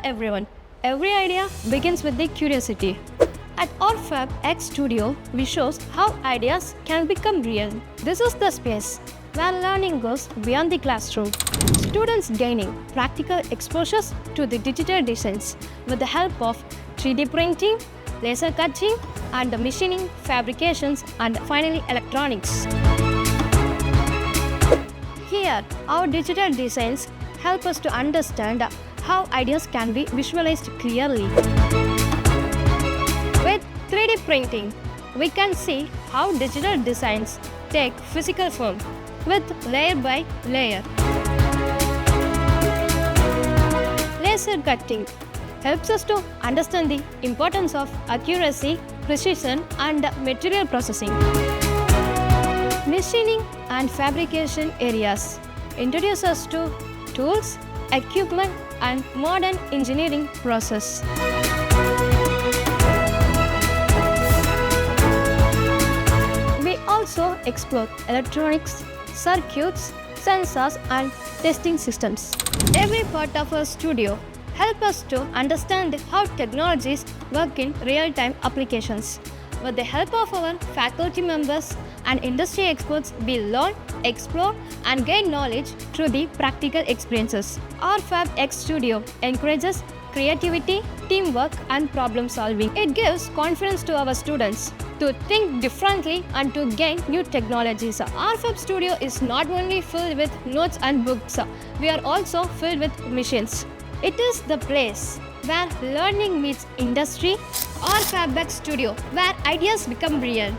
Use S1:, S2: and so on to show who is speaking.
S1: everyone. Every idea begins with the curiosity. At R-Fab X Studio, we show how ideas can become real. This is the space where learning goes beyond the classroom. Students gaining practical exposures to the digital designs with the help of 3D printing, laser cutting, and the machining, fabrications, and finally electronics. Here, our digital designs help us to understand how ideas can be visualized clearly. With 3D printing, we can see how digital designs take physical form with layer by layer. Laser cutting helps us to understand the importance of accuracy, precision, and material processing. Machining and fabrication areas introduce us to tools, equipment, and modern engineering process. We also explore electronics, circuits, sensors, and testing systems. Every part of our studio helps us to understand how technologies work in real-time applications. With the help of our faculty members and industry experts, we learn, explore, and gain knowledge through the practical experiences. R-Fab X Studio encourages creativity, teamwork, and problem solving. It gives confidence to our students to think differently and to gain new technologies. R-Fab Studio is not only filled with notes and books, we are also filled with machines. It is the place where learning meets industry. R-Fab X Studio, where ideas become real.